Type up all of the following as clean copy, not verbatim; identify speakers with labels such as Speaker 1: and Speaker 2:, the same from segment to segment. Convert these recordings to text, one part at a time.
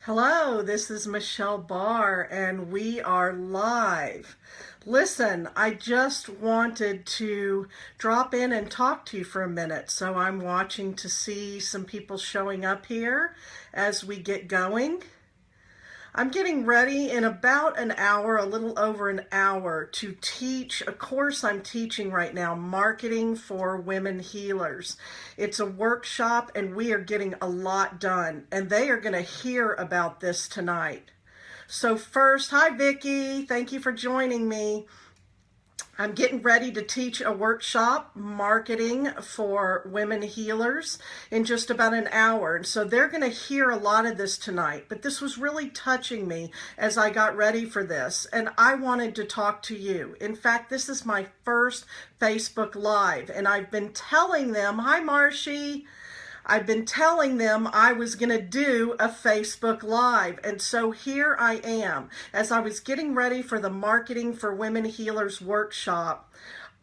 Speaker 1: Hello, this is Michelle Barr, and we are live. Listen, I just wanted to drop in and talk to you for a minute. So I'm watching to see some people showing up here as we get going. I'm getting ready in about an hour, a little over an hour, to teach a course I'm teaching right now, Marketing for Women Healers. It's a workshop and we are getting a lot done, and they are going to hear about this tonight. So first, hi Vicki, thank you for joining me. I'm getting ready to teach a workshop, Marketing for Women Healers, in just about an hour. And so they're going to hear a lot of this tonight. But this was really touching me as I got ready for this. And I wanted to talk to you. In fact, this is my first Facebook Live. And I've been telling them, hi Marshy, I've been telling them I was going to do a Facebook Live. And so here I am. As I was getting ready for the Marketing for Women Healers workshop,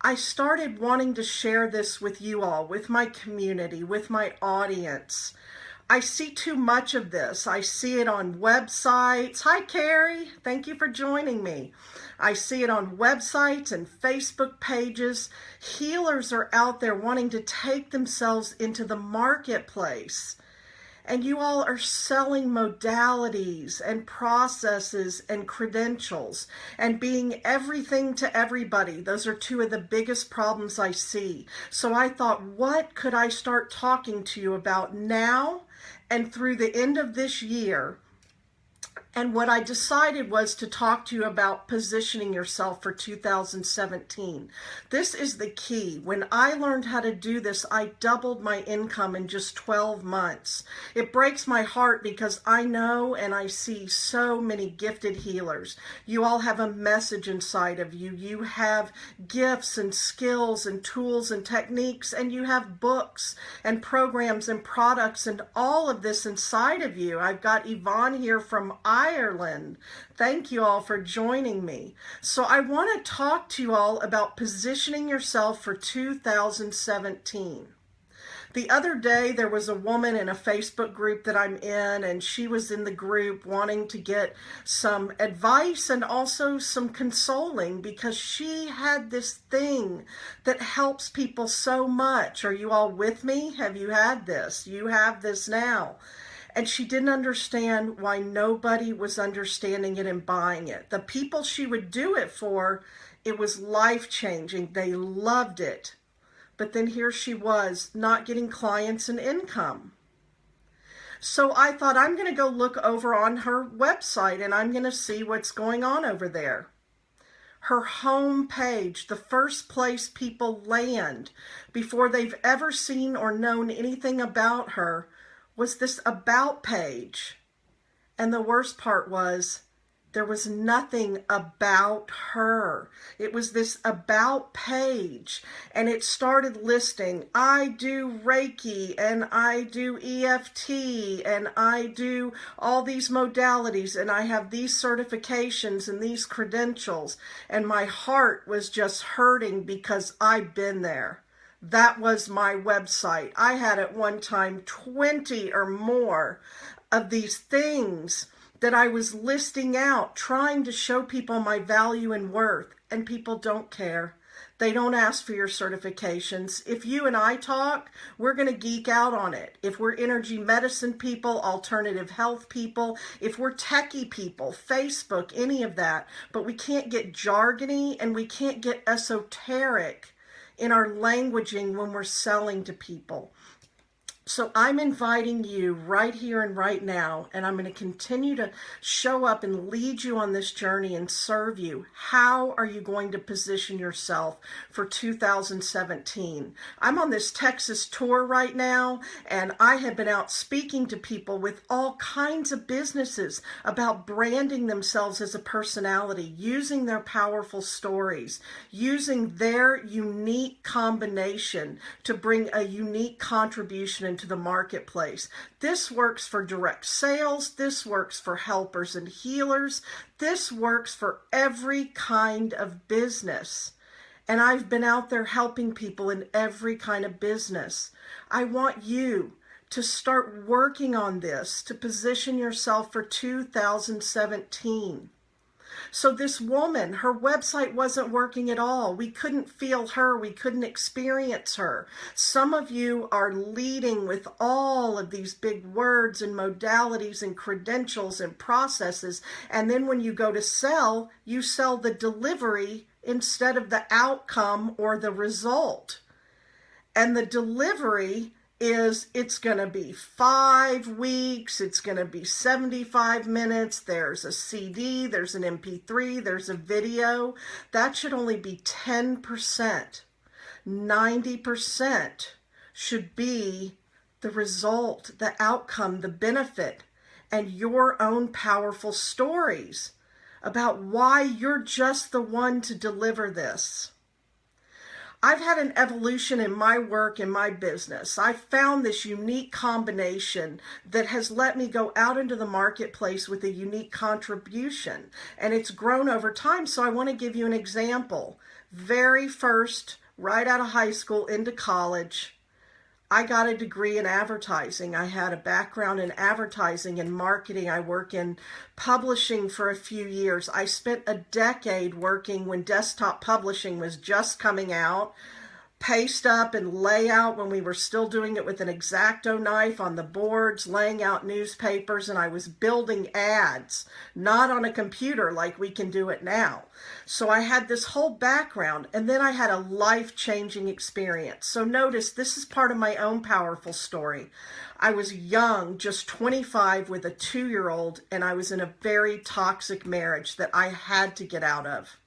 Speaker 1: I started wanting to share this with you all, with my community, with my audience. I see too much of this. I see it on websites. Hi, Carrie. Thank you for joining me. I see it on websites and Facebook pages. Healers are out there wanting to take themselves into the marketplace. And you all are selling modalities and processes and credentials and being everything to everybody. Those are two of the biggest problems I see. So I thought, what could I start talking to you about now and through the end of this year? And what I decided was to talk to you about positioning yourself for 2017. This is the key. When I learned how to do this, I doubled my income in just 12 months. It breaks my heart because I know and I see so many gifted healers. You all have a message inside of you. You have gifts and skills and tools and techniques, and you have books and programs and products and all of this inside of you. I've got Yvonne here from Ireland. Thank you all for joining me. So I want to talk to you all about positioning yourself for 2017. The other day, there was a woman in a Facebook group that I'm in, and she was in the group wanting to get some advice and also some consoling because she had this thing that helps people so much. Are you all with me? Have you had this? You have this now. And she didn't understand why nobody was understanding it and buying it. The people she would do it for, it was life-changing. They loved it. But then here she was, not getting clients and income. So I thought, I'm going to go look over on her website and I'm going to see what's going on over there. Her home page, the first place people land before they've ever seen or known anything about her, was this about page. And the worst part was there was nothing about her. It was this about page, and it started listing, I do Reiki, and I do EFT, and I do all these modalities, and I have these certifications and these credentials. And my heart was just hurting because I've been there. That was my website. I had at one time 20 or more of these things that I was listing out, trying to show people my value and worth, and people don't care. They don't ask for your certifications. If you and I talk, we're going to geek out on it. If we're energy medicine people, alternative health people, if we're techie people, Facebook, any of that, but we can't get jargony and we can't get esoteric in our languaging when we're selling to people. So I'm inviting you right here and right now, and I'm going to continue to show up and lead you on this journey and serve you. How are you going to position yourself for 2017? I'm on this Texas tour right now, and I have been out speaking to people with all kinds of businesses about branding themselves as a personality, using their powerful stories, using their unique combination to bring a unique contribution into the marketplace. This works for direct sales. This works for helpers and healers. This works for every kind of business. And I've been out there helping people in every kind of business. I want you to start working on this, to position yourself for 2017. So this woman, her website wasn't working at all. We couldn't feel her. We couldn't experience her. Some of you are leading with all of these big words and modalities and credentials and processes. And then when you go to sell, you sell the delivery instead of the outcome or the result. And the delivery is, it's going to be 5 weeks, it's going to be 75 minutes, there's a CD, there's an MP3, there's a video. That should only be 10%. 90% should be the result, the outcome, the benefit, and your own powerful stories about why you're just the one to deliver this. I've had an evolution in my work, in my business. I found this unique combination that has let me go out into the marketplace with a unique contribution. And it's grown over time, so I want to give you an example. Very first, right out of high school into college, I got a degree in advertising. I had a background in advertising and marketing. I work in publishing for a few years. I spent a decade working when desktop publishing was just coming out, paste up and layout when we were still doing it with an X-Acto knife on the boards, laying out newspapers, and I was building ads, not on a computer like we can do it now. So I had this whole background, and then I had a life-changing experience. So notice, this is part of my own powerful story. I was young, just 25, with a 2-year-old, and I was in a very toxic marriage that I had to get out of.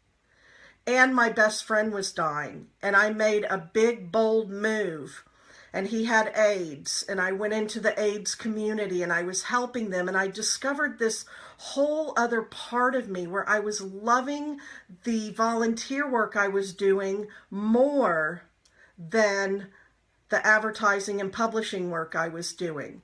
Speaker 1: And my best friend was dying, and I made a big, bold move, and he had AIDS, and I went into the AIDS community, and I was helping them, and I discovered this whole other part of me where I was loving the volunteer work I was doing more than the advertising and publishing work I was doing.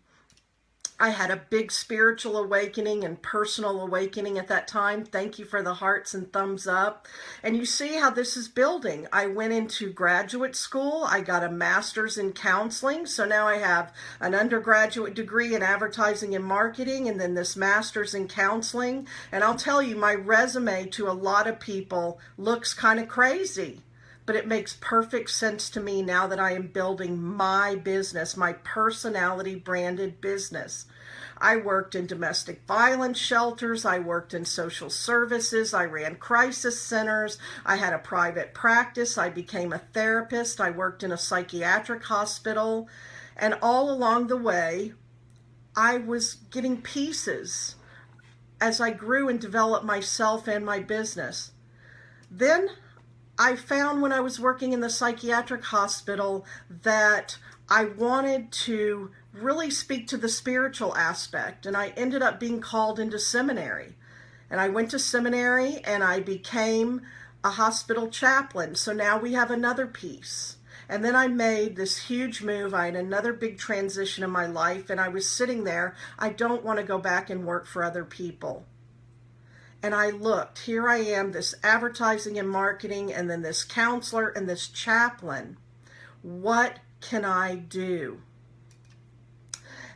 Speaker 1: I had a big spiritual awakening and personal awakening at that time. Thank you for the hearts and thumbs up. And you see how this is building. I went into graduate school. I got a master's in counseling. So now I have an undergraduate degree in advertising and marketing, and then this master's in counseling. And I'll tell you, my resume to a lot of people looks kind of crazy, but it makes perfect sense to me now that I am building my business, my personality branded business. I worked in domestic violence shelters, I worked in social services, I ran crisis centers, I had a private practice, I became a therapist, I worked in a psychiatric hospital, and all along the way, I was getting pieces as I grew and developed myself and my business. Then I found when I was working in the psychiatric hospital that I wanted to really speak to the spiritual aspect, and I ended up being called into seminary. And I went to seminary and I became a hospital chaplain. So now we have another piece. And then I made this huge move. I had another big transition in my life, and I was sitting there. I don't want to go back and work for other people. And I looked, here I am, this advertising and marketing, and then this counselor and this chaplain. What can I do?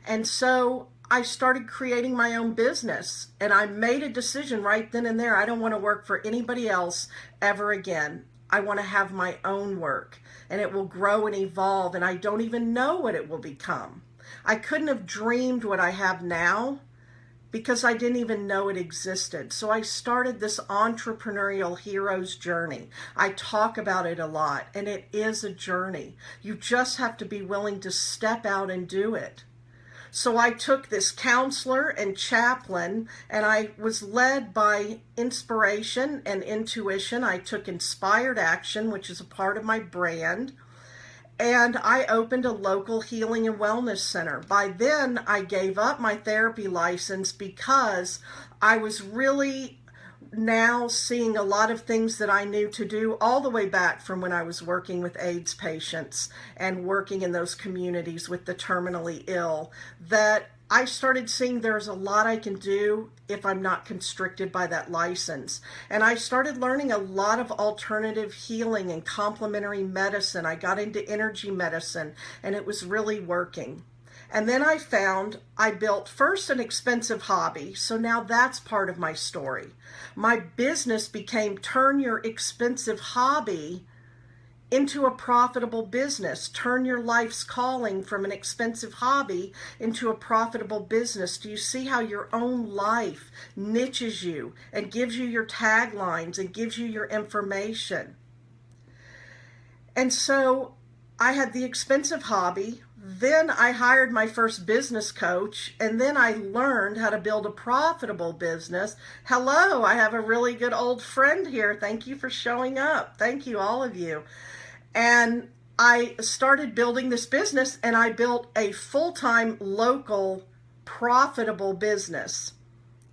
Speaker 1: And so I started creating my own business, and I made a decision right then and there. I don't want to work for anybody else ever again. I want to have my own work, and it will grow and evolve, and I don't even know what it will become. I couldn't have dreamed what I have now because I didn't even know it existed. So I started this entrepreneurial hero's journey. I talk about it a lot, and it is a journey. You just have to be willing to step out and do it. So I took this counselor and chaplain, and I was led by inspiration and intuition. I took inspired action, which is a part of my brand, and I opened a local healing and wellness center. By then, I gave up my therapy license because I was really now seeing a lot of things that I knew to do all the way back from when I was working with AIDS patients and working in those communities with the terminally ill, that I started seeing there's a lot I can do if I'm not constricted by that license. And I started learning a lot of alternative healing and complementary medicine. I got into energy medicine, and it was really working. And then I found I built first an expensive hobby. So now that's part of my story. My business became turn your expensive hobby into a profitable business. Turn your life's calling from an expensive hobby into a profitable business. Do you see how your own life niches you and gives you your taglines and gives you your information? And so I had the expensive hobby. Then I hired my first business coach, and then I learned how to build a profitable business. Hello, I have a really good old friend here. Thank you for showing up. Thank you, all of you. And I started building this business, and I built a full-time, local, profitable business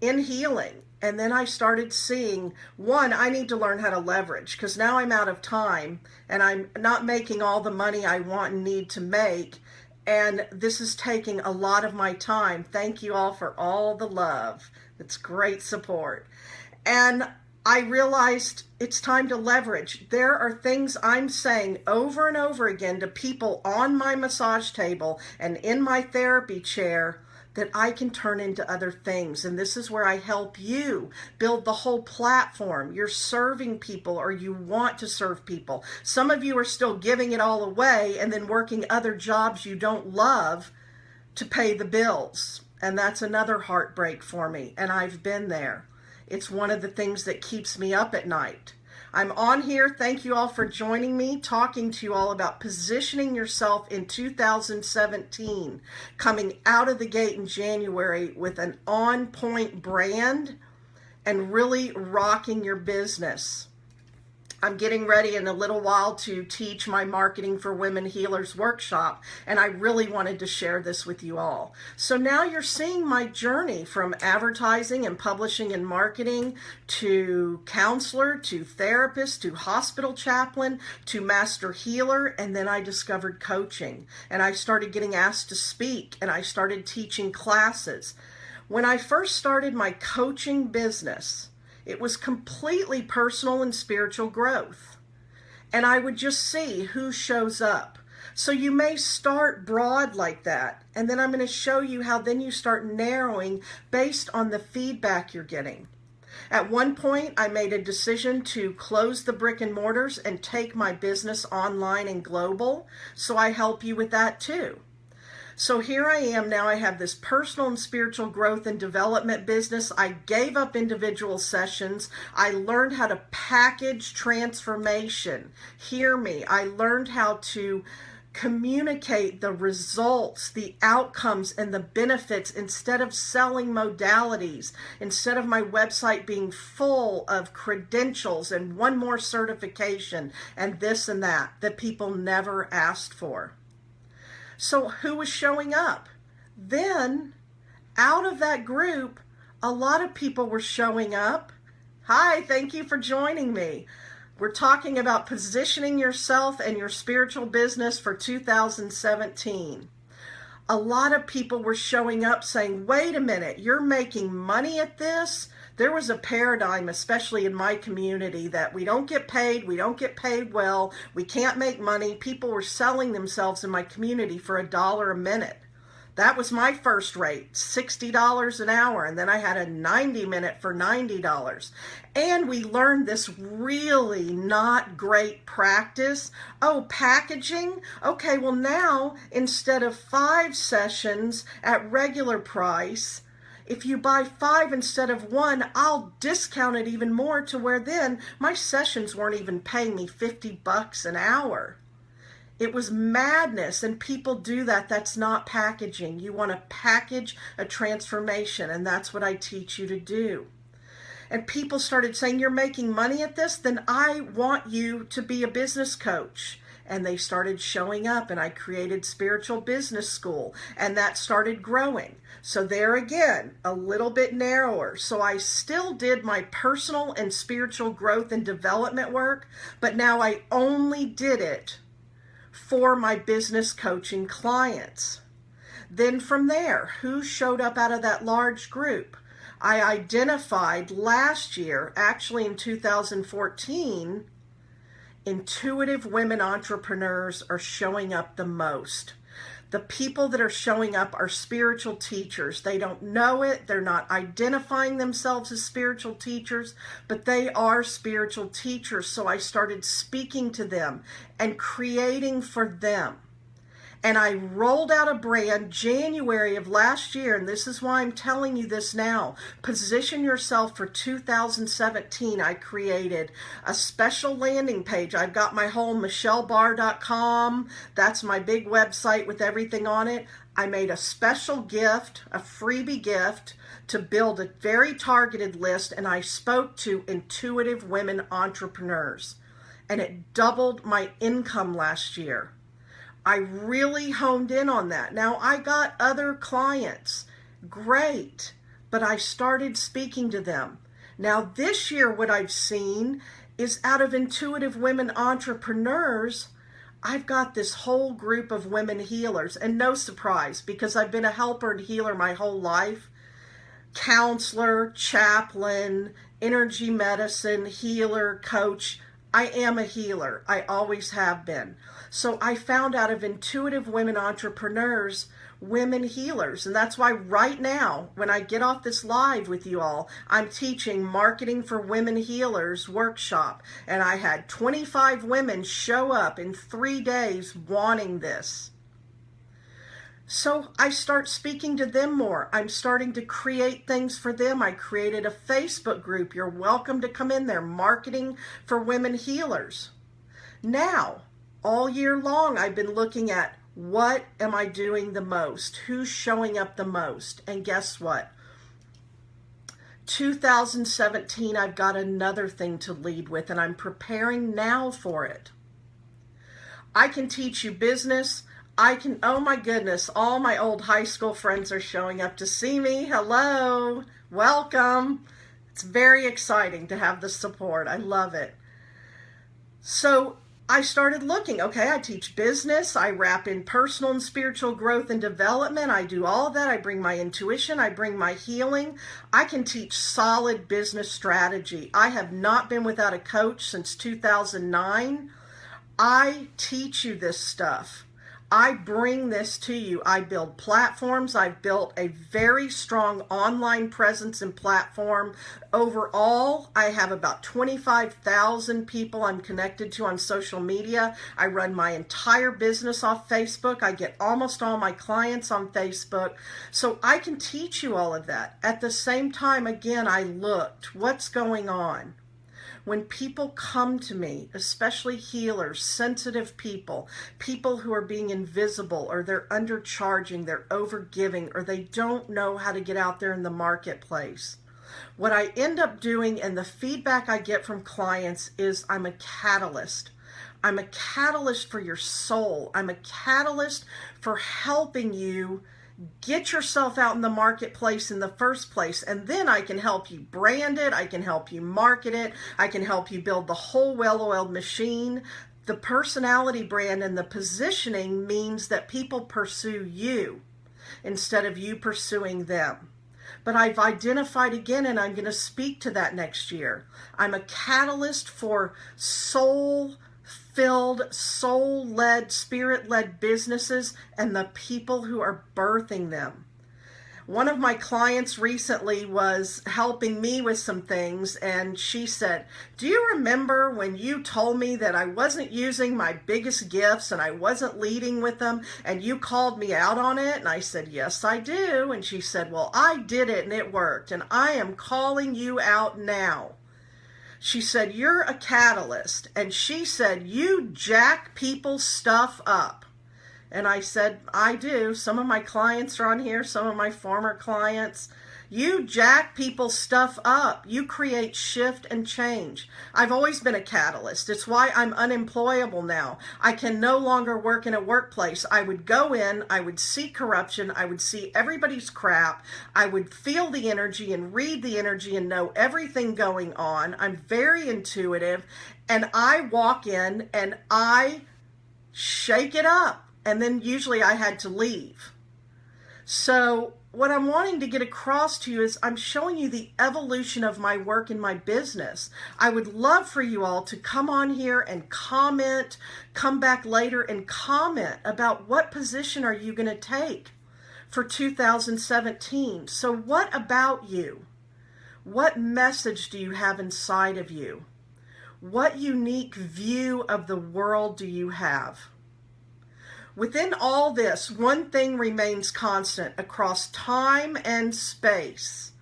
Speaker 1: in healing. And then I started seeing, one, I need to learn how to leverage, because now I'm out of time and I'm not making all the money I want and need to make. And this is taking a lot of my time. Thank you all for all the love. It's great support. And I realized it's time to leverage. There are things I'm saying over and over again to people on my massage table and in my therapy chair that I can turn into other things. And this is where I help you build the whole platform. You're serving people, or you want to serve people. Some of you are still giving it all away and then working other jobs you don't love to pay the bills. And that's another heartbreak for me. And I've been there. It's one of the things that keeps me up at night. I'm on here. Thank you all for joining me, talking to you all about positioning yourself in 2017, coming out of the gate in January with an on-point brand and really rocking your business. I'm getting ready in a little while to teach my Marketing for Women Healers workshop, and I really wanted to share this with you all. So now you're seeing my journey from advertising and publishing and marketing to counselor, to therapist, to hospital chaplain, to master healer, and then I discovered coaching, and I started getting asked to speak, and I started teaching classes. When I first started my coaching business, it was completely personal and spiritual growth. And I would just see who shows up. So you may start broad like that. And then I'm going to show you how then you start narrowing based on the feedback you're getting. At one point, I made a decision to close the brick and mortars and take my business online and global. So I help you with that too. So here I am now. I have this personal and spiritual growth and development business. I gave up individual sessions. I learned how to package transformation. Hear me. I learned how to communicate the results, the outcomes, and the benefits instead of selling modalities, instead of my website being full of credentials and one more certification and this and that people never asked for. So who was showing up? Then, out of that group, a lot of people were showing up. Hi, thank you for joining me. We're talking about positioning yourself and your spiritual business for 2017. A lot of people were showing up saying, wait a minute, you're making money at this? There was a paradigm, especially in my community, that we don't get paid well, we can't make money. People were selling themselves in my community for $1 a minute. That was my first rate, $60 an hour, and then I had a 90-minute for $90. And we learned this really not great practice. Oh, packaging? Okay, well now, instead of 5 sessions at regular price, if you buy 5 instead of 1, I'll discount it even more to where then my sessions weren't even paying me $50 an hour. It was madness, and people do that. That's not packaging. You want to package a transformation, and that's what I teach you to do. And people started saying, you're making money at this? Then I want you to be a business coach. And they started showing up, and I created Spiritual Business School, and that started growing. So there again, a little bit narrower. So I still did my personal and spiritual growth and development work, but now I only did it for my business coaching clients. Then from there, who showed up out of that large group? I identified last year, actually in 2014, intuitive women entrepreneurs are showing up the most. The people that are showing up are spiritual teachers. They don't know it. They're not identifying themselves as spiritual teachers, but they are spiritual teachers. So I started speaking to them and creating for them. And I rolled out a brand January of last year, and this is why I'm telling you this now. Position yourself for 2017. I created a special landing page. I've got my whole michellebarr.com. That's my big website with everything on it. I made a special gift, a freebie gift, to build a very targeted list, and I spoke to intuitive women entrepreneurs. And it doubled my income last year. I really honed in on that. Now, I got other clients, great, but I started speaking to them. Now, this year, what I've seen is out of intuitive women entrepreneurs, I've got this whole group of women healers, and no surprise, because I've been a helper and healer my whole life. Counselor, chaplain, energy medicine, healer, coach. I am a healer. I always have been. So I found out of intuitive women entrepreneurs, women healers. And that's why right now, when I get off this live with you all, I'm teaching Marketing for Women Healers workshop. And I had 25 women show up in 3 days wanting this. So I start speaking to them more. I'm starting to create things for them. I created a Facebook group. You're welcome to come in there. Marketing for Women Healers. Now, all year long, I've been looking at what am I doing the most? Who's showing up the most? And guess what? 2017, I've got another thing to lead with, and I'm preparing now for it. I can teach you business. Oh my goodness, all my old high school friends are showing up to see me. Hello, welcome. It's very exciting to have the support. I love it. So I started looking, okay, I teach business. I wrap in personal and spiritual growth and development. I do all of that. I bring my intuition. I bring my healing. I can teach solid business strategy. I have not been without a coach since 2009. I teach you this stuff. I bring this to you. I build platforms. I've built a very strong online presence and platform. Overall, I have about 25,000 people I'm connected to on social media. I run my entire business off Facebook. I get almost all my clients on Facebook. So I can teach you all of that. At the same time, again, I looked, what's going on? When people come to me, especially healers, sensitive people, people who are being invisible, or they're undercharging, they're overgiving, or they don't know how to get out there in the marketplace, what I end up doing, and the feedback I get from clients, is I'm a catalyst. I'm a catalyst for your soul. I'm a catalyst for helping you get yourself out in the marketplace in the first place, and then I can help you brand it, I can help you market it, I can help you build the whole well-oiled machine. The personality brand and the positioning means that people pursue you instead of you pursuing them. But I've identified again, and I'm going to speak to that next year. I'm a catalyst for soul-filled, soul-led, spirit-led businesses and the people who are birthing them. One of my clients recently was helping me with some things, and she said, do you remember when you told me that I wasn't using my biggest gifts and I wasn't leading with them, and you called me out on it? And I said, yes, I do. And she said, well, I did it and it worked, and I am calling you out now. She said, you're a catalyst. And she said, you jack people's stuff up. And I said, I do. Some of my clients are on here, some of my former clients. You jack people's stuff up. You create shift and change. I've always been a catalyst. It's why I'm unemployable now. I can no longer work in a workplace. I would go in, I would see corruption, I would see everybody's crap, I would feel the energy and read the energy and know everything going on. I'm very intuitive, and I walk in and I shake it up, and then usually I had to leave. So what I'm wanting to get across to you is I'm showing you the evolution of my work in my business. I would love for you all to come on here and comment, come back later and comment about what position are you going to take for 2017. So what about you? What message do you have inside of you? What unique view of the world do you have? Within all this, one thing remains constant across time and space.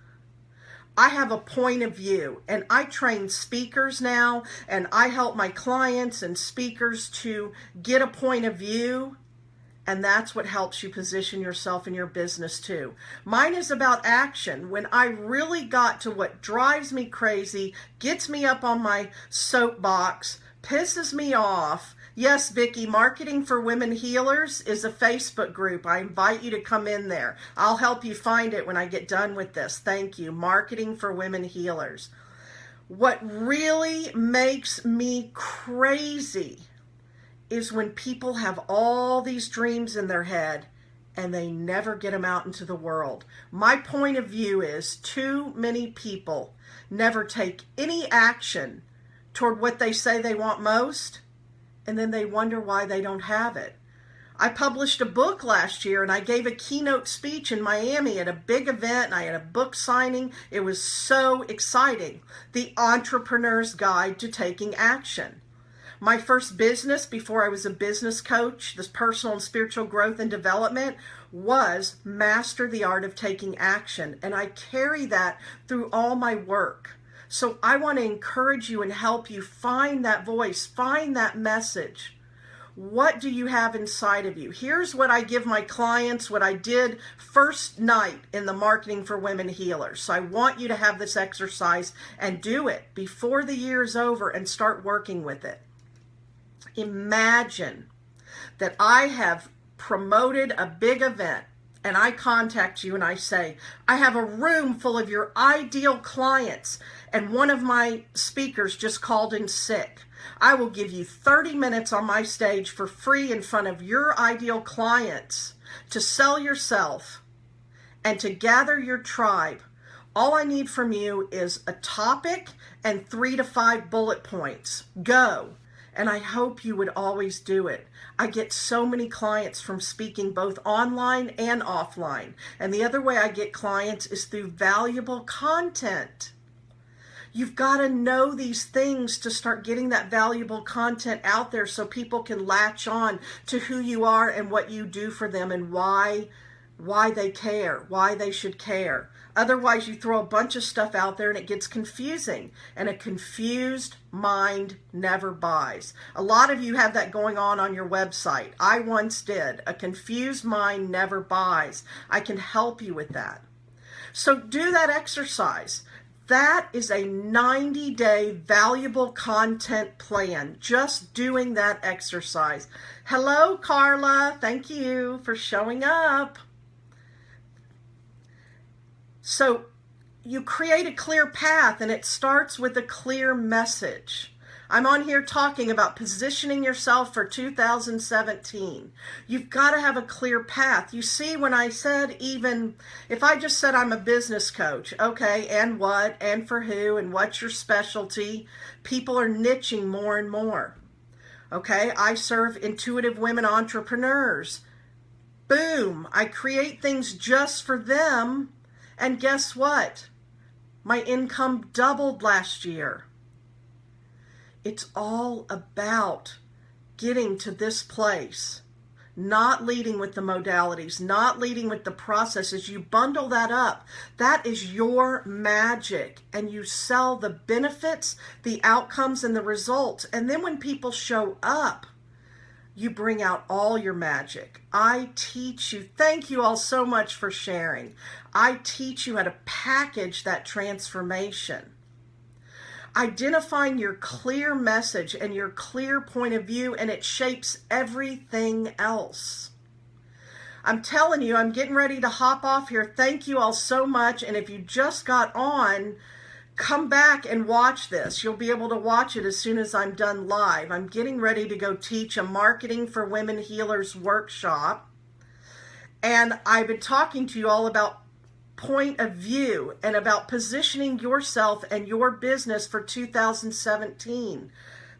Speaker 1: I have a point of view, and I train speakers now, and I help my clients and speakers to get a point of view, and that's what helps you position yourself in your business too. Mine is about action. When I really got to what drives me crazy, gets me up on my soapbox, pisses me off. Yes, Vicki, Marketing for Women Healers is a Facebook group. I invite you to come in there. I'll help you find it when I get done with this. Thank you. Marketing for Women Healers. What really makes me crazy is when people have all these dreams in their head and they never get them out into the world. My point of view is too many people never take any action toward what they say they want most, and then they wonder why they don't have it. I published a book last year, and I gave a keynote speech in Miami at a big event, and I had a book signing. It was so exciting. The Entrepreneur's Guide to Taking Action. My first business before I was a business coach, this personal and spiritual growth and development, was Master the Art of Taking Action. And I carry that through all my work. So I want to encourage you and help you find that voice, find that message. What do you have inside of you? Here's what I give my clients, what I did first night in the Marketing for Women Healers. So I want you to have this exercise and do it before the year is over and start working with it. Imagine that I have promoted a big event and I contact you and I say, I have a room full of your ideal clients and one of my speakers just called in sick. I will give you 30 minutes on my stage for free in front of your ideal clients to sell yourself and to gather your tribe. All I need from you is a topic and 3 to 5 bullet points. Go. And I hope you would always do it. I get so many clients from speaking both online and offline. And the other way I get clients is through valuable content. You've got to know these things to start getting that valuable content out there so people can latch on to who you are and what you do for them and why they care, why they should care. Otherwise, you throw a bunch of stuff out there and it gets confusing. And a confused mind never buys. A lot of you have that going on your website. I once did. A confused mind never buys. I can help you with that. So do that exercise. That is a 90-day valuable content plan. Just doing that exercise. Hello, Carla. Thank you for showing up. So you create a clear path, and it starts with a clear message. I'm on here talking about positioning yourself for 2017. You've got to have a clear path. You see, when I said, even if I just said I'm a business coach, okay, and what, and for who, and what's your specialty, people are niching more and more. Okay, I serve intuitive women entrepreneurs. Boom, I create things just for them. And guess what? My income doubled last year. It's all about getting to this place, not leading with the modalities, not leading with the processes. You bundle that up. That is your magic. And you sell the benefits, the outcomes, and the results. And then when people show up, you bring out all your magic. I teach you. Thank you all so much for sharing. I teach you how to package that transformation. Identifying your clear message and your clear point of view, and it shapes everything else. I'm telling you, I'm getting ready to hop off here. Thank you all so much. And if you just got on, come back and watch this. You'll be able to watch it as soon as I'm done live. I'm getting ready to go teach a Marketing for Women Healers workshop. And I've been talking to you all about point of view and about positioning yourself and your business for 2017,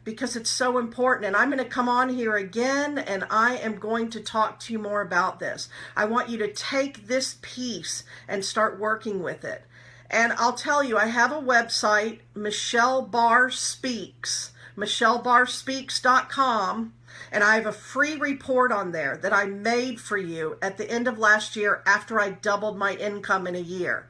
Speaker 1: because it's so important. And I'm going to come on here again and I am going to talk to you more about this. I want you to take this piece and start working with it. And I'll tell you, I have a website, Michelle Barr Speaks, michellebarrspeaks.com. And I have a free report on there that I made for you at the end of last year after I doubled my income in a year.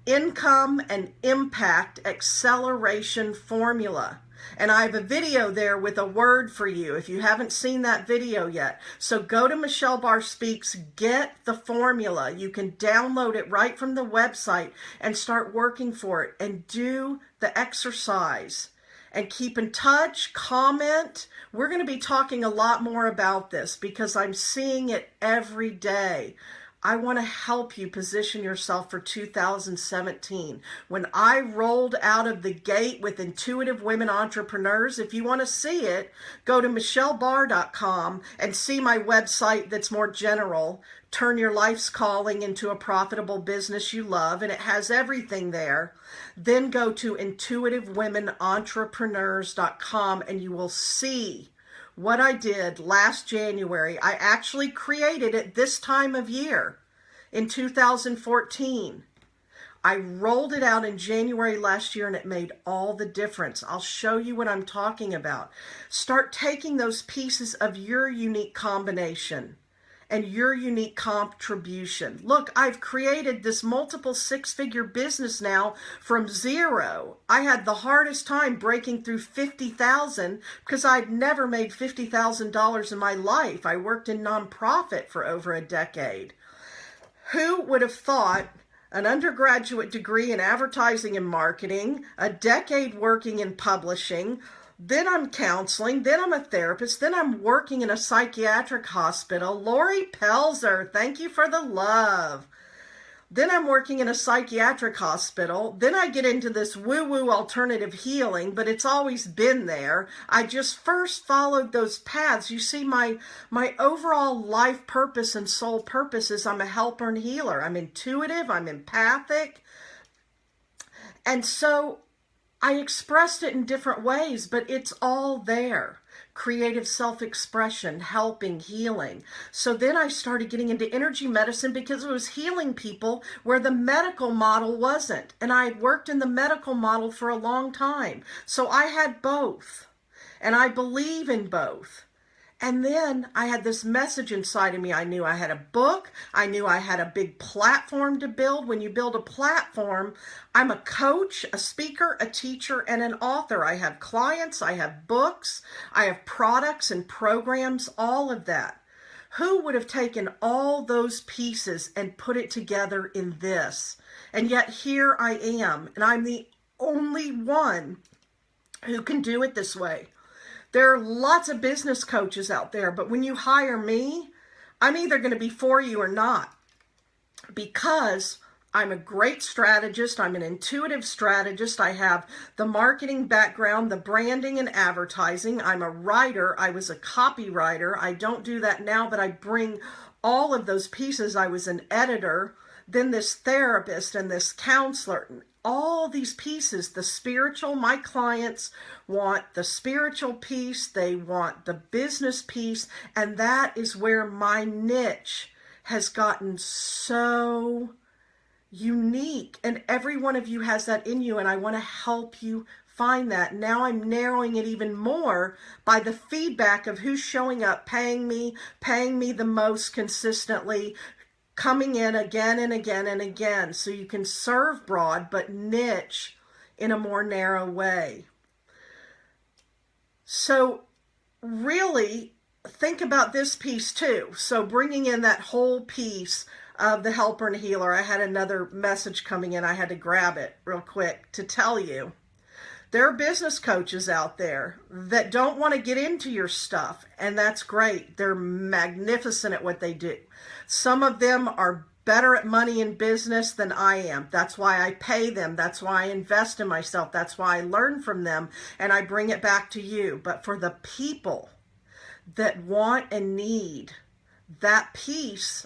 Speaker 1: Income and Impact Acceleration Formula. And I have a video there with a word for you if you haven't seen that video yet. So go to Michelle Barr Speaks, get the formula. You can download it right from the website and start working for it and do the exercise. And keep in touch, comment. We're going to be talking a lot more about this because I'm seeing it every day. I want to help you position yourself for 2017. When I rolled out of the gate with Intuitive Women Entrepreneurs, if you want to see it, go to michellebarr.com and see my website that's more general. Turn your life's calling into a profitable business you love, and it has everything there. Then go to intuitivewomenentrepreneurs.com and you will see what I did last January. I actually created it this time of year in 2014. I rolled it out in January last year and it made all the difference. I'll show you what I'm talking about. Start taking those pieces of your unique combination and your unique contribution. Look, I've created this multiple six-figure business now from zero. I had the hardest time breaking through $50,000 because I'd never made $50,000 in my life. I worked in nonprofit for over a decade. Who would have thought an undergraduate degree in advertising and marketing, a decade working in publishing, then I'm counseling, then I'm a therapist, then I'm working in a psychiatric hospital. Lori Pelzer, thank you for the love. Then I'm working in a psychiatric hospital. Then I get into this woo-woo alternative healing, but it's always been there. I just first followed those paths. You see, my overall life purpose and soul purpose is I'm a helper and healer. I'm intuitive, I'm empathic. And so I expressed it in different ways, but it's all there. Creative self-expression, helping, healing. So then I started getting into energy medicine because it was healing people where the medical model wasn't. And I had worked in the medical model for a long time. So I had both. And I believe in both. And then I had this message inside of me. I knew I had a book. I knew I had a big platform to build. When you build a platform, I'm a coach, a speaker, a teacher, and an author. I have clients, I have books, I have products and programs, all of that. Who would have taken all those pieces and put it together in this? And yet here I am, and I'm the only one who can do it this way. There are lots of business coaches out there, but when you hire me, I'm either going to be for you or not, because I'm a great strategist. I'm an intuitive strategist. I have the marketing background, the branding and advertising. I'm a writer. I was a copywriter. I don't do that now, but I bring all of those pieces. I was an editor, then this therapist and this counselor. All these pieces, the spiritual, my clients want the spiritual piece, they want the business piece, and that is where my niche has gotten so unique. And every one of you has that in you, and I want to help you find that. Now I'm narrowing it even more by the feedback of who's showing up, paying me the most consistently, coming in again and again and again. So you can serve broad, but niche in a more narrow way. So really think about this piece too. So bringing in that whole piece of the helper and healer. I had another message coming in. I had to grab it real quick to tell you. There are business coaches out there that don't want to get into your stuff, and that's great. They're magnificent at what they do. Some of them are better at money and business than I am. That's why I pay them. That's why I invest in myself. That's why I learn from them, and I bring it back to you. But for the people that want and need that piece,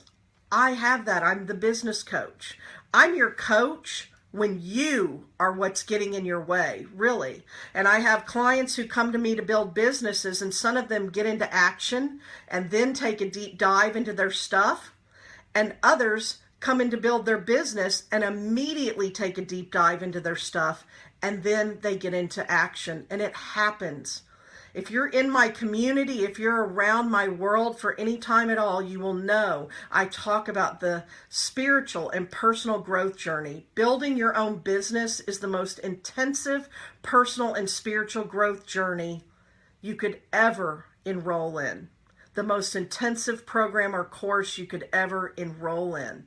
Speaker 1: I have that. I'm the business coach. I'm your coach when you are what's getting in your way, really. And I have clients who come to me to build businesses, and some of them get into action and then take a deep dive into their stuff. And others come in to build their business and immediately take a deep dive into their stuff, and then they get into action. And it happens. If you're in my community, if you're around my world for any time at all, you will know I talk about the spiritual and personal growth journey. Building your own business is the most intensive personal and spiritual growth journey you could ever enroll in. The most intensive program or course you could ever enroll in.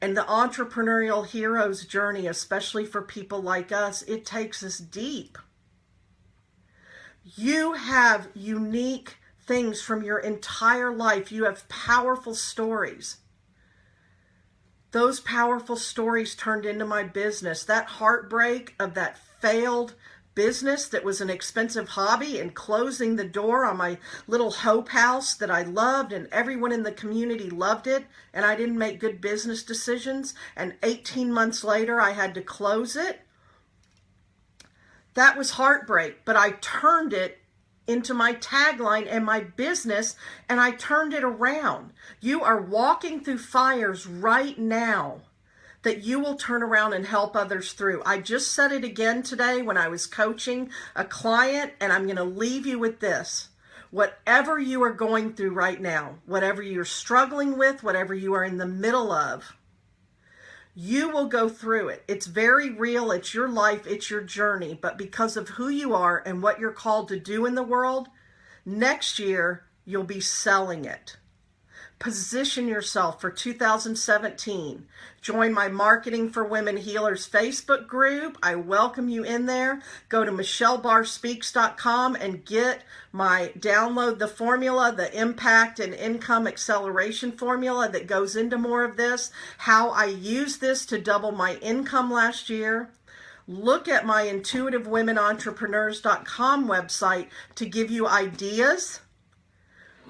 Speaker 1: And the entrepreneurial hero's journey, especially for people like us, it takes us deep. You have unique things from your entire life. You have powerful stories. Those powerful stories turned into my business. That heartbreak of that failed business that was an expensive hobby and closing the door on my little hope house that I loved, and everyone in the community loved it, and I didn't make good business decisions, and 18 months later I had to close it. That was heartbreak, but I turned it into my tagline and my business, and I turned it around. You are walking through fires right now that you will turn around and help others through. I just said it again today when I was coaching a client, and I'm going to leave you with this. Whatever you are going through right now, whatever you're struggling with, whatever you are in the middle of, you will go through it. It's very real. It's your life. It's your journey. But because of who you are and what you're called to do in the world, next year you'll be selling it. Position yourself for 2017. Join my Marketing for Women Healers Facebook group. I welcome you in there. Go to michellebarrspeaks.com and get my Download the Formula, the Impact and Income Acceleration Formula that goes into more of this, how I used this to double my income last year. Look at my intuitivewomenentrepreneurs.com website to give you ideas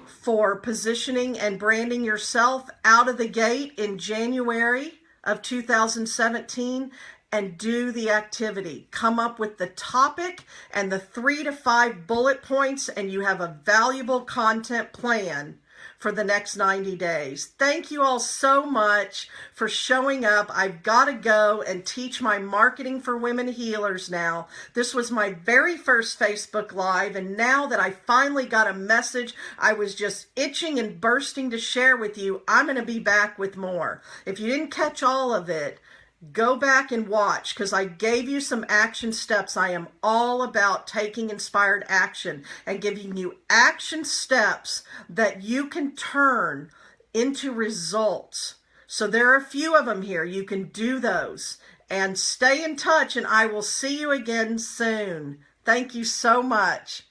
Speaker 1: for positioning and branding yourself out of the gate in January of 2017, and do the activity. Come up with the topic and the 3 to 5 bullet points, and you have a valuable content plan for the next 90 days. Thank you all so much for showing up. I've got to go and teach my Marketing for Women Healers now. This was my very first Facebook Live, and now that I finally got a message I was just itching and bursting to share with you, I'm going to be back with more. If you didn't catch all of it, go back and watch, because I gave you some action steps. I am all about taking inspired action and giving you action steps that you can turn into results. So there are a few of them here. You can do those. And stay in touch, and I will see you again soon. Thank you so much.